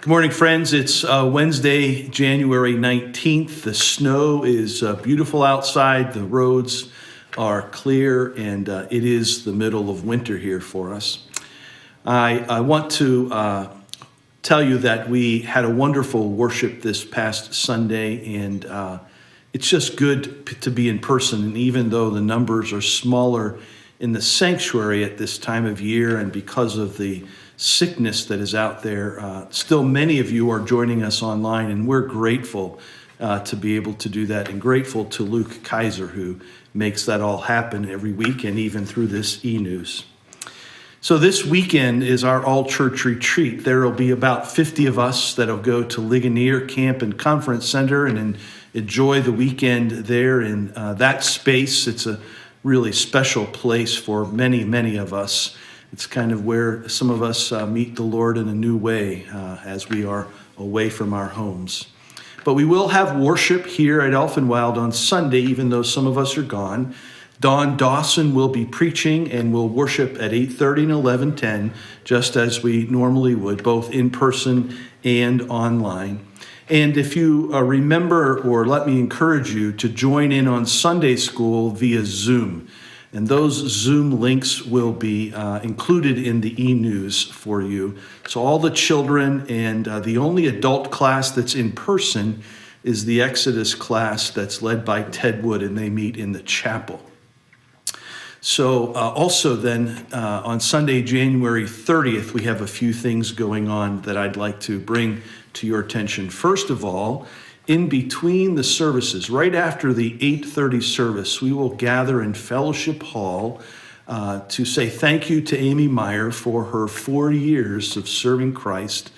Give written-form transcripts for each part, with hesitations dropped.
Good morning, friends. It's Wednesday, January 19th. The snow is beautiful outside. The roads are clear, and it is the middle of winter here for us. I want to tell you that we had a wonderful worship this past Sunday, and it's just good to be in person. And even though the numbers are smaller in the sanctuary at this time of year, and because of the sickness that is out there, still many of you are joining us online, and we're grateful to be able to do that, and grateful to Luke Kaiser, who makes that all happen every week and even through this e-news. So this weekend is our all-church retreat. There will be about 50 of us that will go to Ligonier Camp and Conference Center and enjoy the weekend there in that space. It's a really special place for many, many of us. It's kind of where some of us meet the Lord in a new way as we are away from our homes. But we will have worship here at Elfenwild on Sunday, even though some of us are gone. Don Dawson will be preaching, and we'll worship at 8:30 and 11:10, just as we normally would, both in person and online. And if you remember, or let me encourage you to join in on Sunday school via Zoom. And those Zoom links will be included in the e-news for you. So all the children, and the only adult class that's in person is the Exodus class that's led by Ted Wood, and they meet in the chapel. So also then on Sunday, January 30th, we have a few things going on that I'd like to bring to your attention. First of all, in between the services, right after the 8:30 service, we will gather in Fellowship Hall to say thank you to Amy Meyer for her 4 years of serving Christ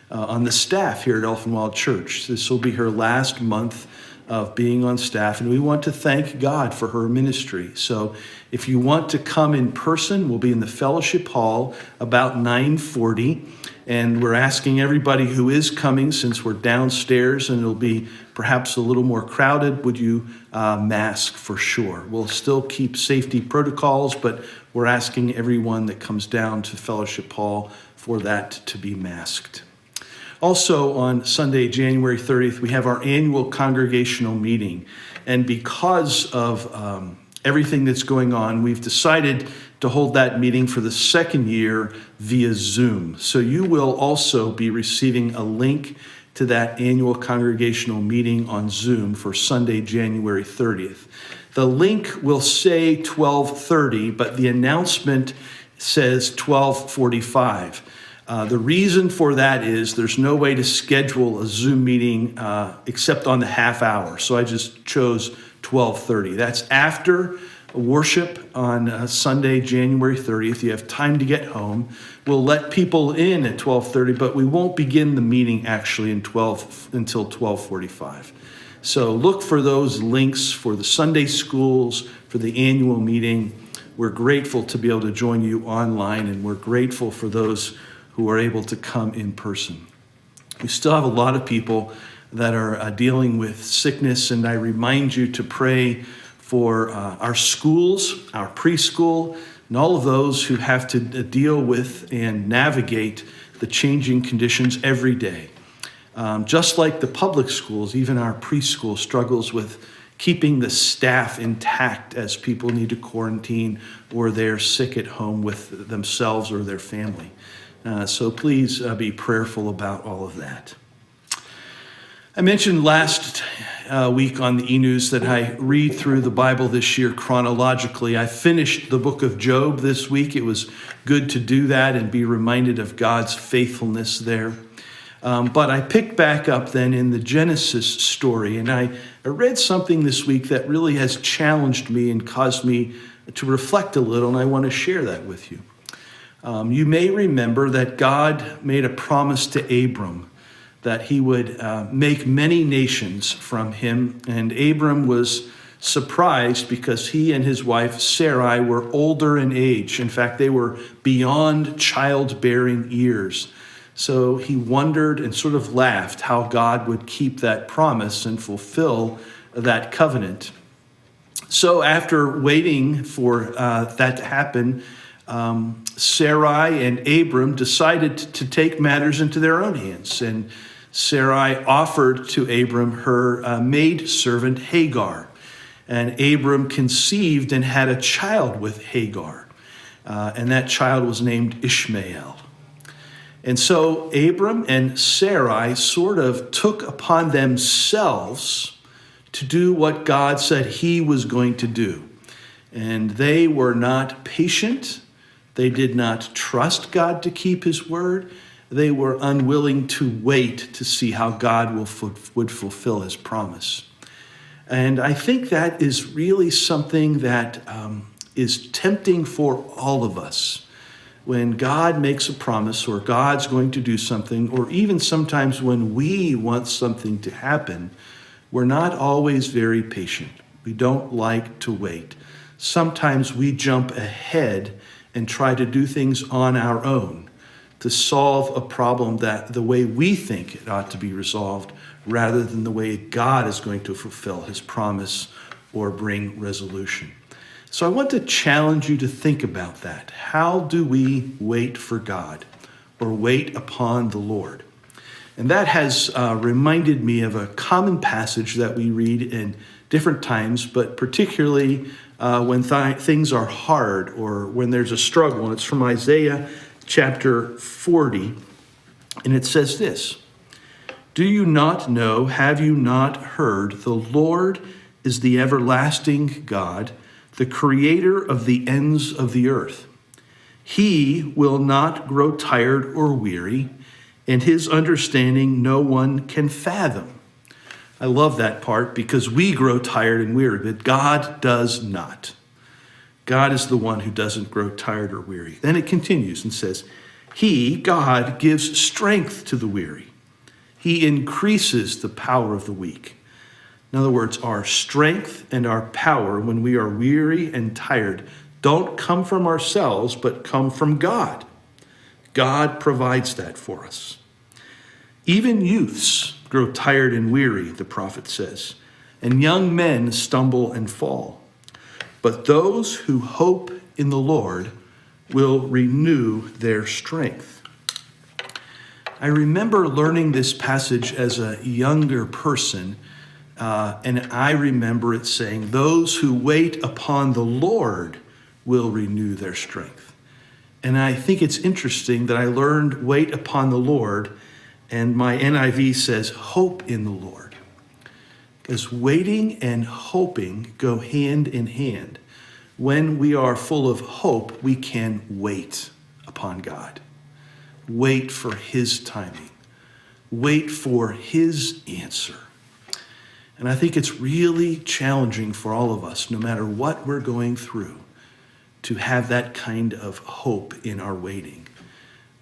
on the staff here at Elfenwild Church. This will be her last month of being on staff, and we want to thank God for her ministry. So if you want to come in person, we'll be in the Fellowship Hall about 9:40. And we're asking everybody who is coming, since we're downstairs and it'll be perhaps a little more crowded, would you mask for sure? We'll still keep safety protocols, but we're asking everyone that comes down to Fellowship Hall for that to be masked. Also on Sunday, January 30th, we have our annual congregational meeting. And because of everything that's going on, we've decided to hold that meeting for the second year via Zoom. So you will also be receiving a link to that annual congregational meeting on Zoom for Sunday, January 30th. The link will say 12:30, but the announcement says 12:45. The reason for that is there's no way to schedule a Zoom meeting except on the half hour. So I just chose 12:30. That's after worship on Sunday, January 30th. You have time to get home. We'll let people in at 12:30, but we won't begin the meeting actually until 12:45. So look for those links for the Sunday schools, for the annual meeting. We're grateful to be able to join you online, and we're grateful for those who are able to come in person. We still have a lot of people that are dealing with sickness, and I remind you to pray for our schools, our preschool, and all of those who have to deal with and navigate the changing conditions every day. Just like the public schools, even our preschool struggles with keeping the staff intact as people need to quarantine or they're sick at home with themselves or their family. So please be prayerful about all of that. I mentioned last week on the e-news that I read through the Bible this year chronologically. I finished the book of Job this week. It was good to do that and be reminded of God's faithfulness there. But I picked back up then in the Genesis story, and I read something this week that really has challenged me and caused me to reflect a little, and I want to share that with you. You may remember that God made a promise to Abram that he would make many nations from him. And Abram was surprised because he and his wife Sarai were older in age. In fact, they were beyond childbearing years. So he wondered and sort of laughed how God would keep that promise and fulfill that covenant. So after waiting for that to happen, Sarai and Abram decided to take matters into their own hands. And Sarai offered to Abram her maidservant Hagar. And Abram conceived and had a child with Hagar. And that child was named Ishmael. And so Abram and Sarai sort of took upon themselves to do what God said he was going to do. And they were not patient. They did not trust God to keep his word. They were unwilling to wait to see how God would fulfill his promise. And I think that is really something that is tempting for all of us. When God makes a promise or God's going to do something, or even sometimes when we want something to happen, we're not always very patient. We don't like to wait. Sometimes we jump ahead and try to do things on our own to solve a problem that the way we think it ought to be resolved, rather than the way God is going to fulfill his promise or bring resolution. So I want to challenge you to think about that. How do we wait for God or wait upon the Lord? And that has reminded me of a common passage that we read in different times, but particularly when things are hard or when there's a struggle. And it's from Isaiah chapter 40. And it says this: "Do you not know, have you not heard, the Lord is the everlasting God, the creator of the ends of the earth. He will not grow tired or weary, and his understanding no one can fathom." I love that part because we grow tired and weary, but God does not. God is the one who doesn't grow tired or weary. Then it continues and says, "He, God, gives strength to the weary. He increases the power of the weak." In other words, our strength and our power when we are weary and tired don't come from ourselves, but come from God. God provides that for us. Even youths grow tired and weary, the prophet says, and young men stumble and fall. But those who hope in the Lord will renew their strength. I remember learning this passage as a younger person, and I remember it saying, those who wait upon the Lord will renew their strength. And I think it's interesting that I learned wait upon the Lord, and my NIV says hope in the Lord. Because waiting and hoping go hand in hand. When we are full of hope, we can wait upon God. Wait for his timing. Wait for his answer. And I think it's really challenging for all of us, no matter what we're going through, to have that kind of hope in our waiting.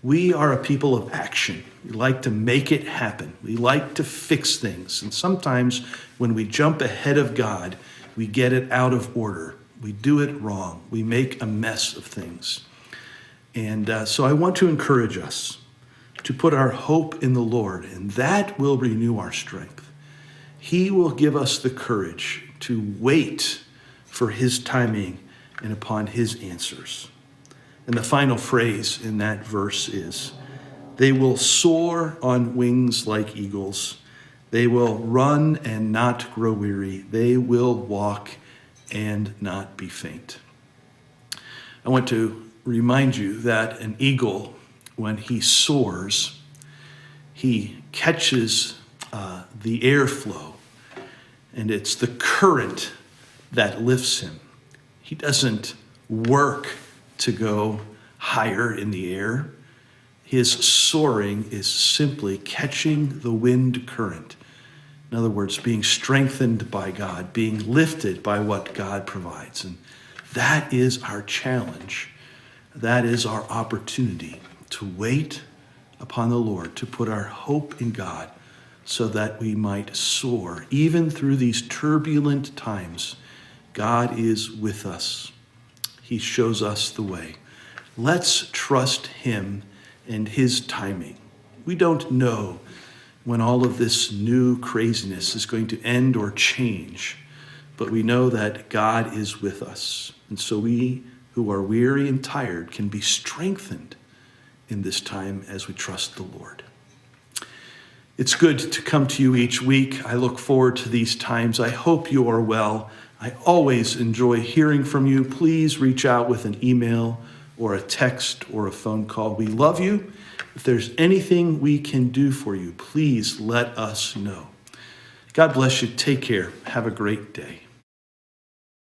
We are a people of action. We like to make it happen. We like to fix things. And sometimes when we jump ahead of God, we get it out of order. We do it wrong. We make a mess of things. And so I want to encourage us to put our hope in the Lord, and that will renew our strength. He will give us the courage to wait for his timing and upon his answers. And the final phrase in that verse is, they will soar on wings like eagles. They will run and not grow weary. They will walk and not be faint. I want to remind you that an eagle, when he soars, he catches the airflow, and it's the current that lifts him. He doesn't work to go higher in the air. His soaring is simply catching the wind current. In other words, being strengthened by God, being lifted by what God provides. And that is our challenge. That is our opportunity to wait upon the Lord, to put our hope in God so that we might soar. Even through these turbulent times, God is with us. He shows us the way. Let's trust him and his timing. We don't know when all of this new craziness is going to end or change, but we know that God is with us. And so we who are weary and tired can be strengthened in this time as we trust the Lord. It's good to come to you each week. I look forward to these times. I hope you are well. I always enjoy hearing from you. Please reach out with an email or a text or a phone call. We love you. If there's anything we can do for you, please let us know. God bless you. Take care. Have a great day.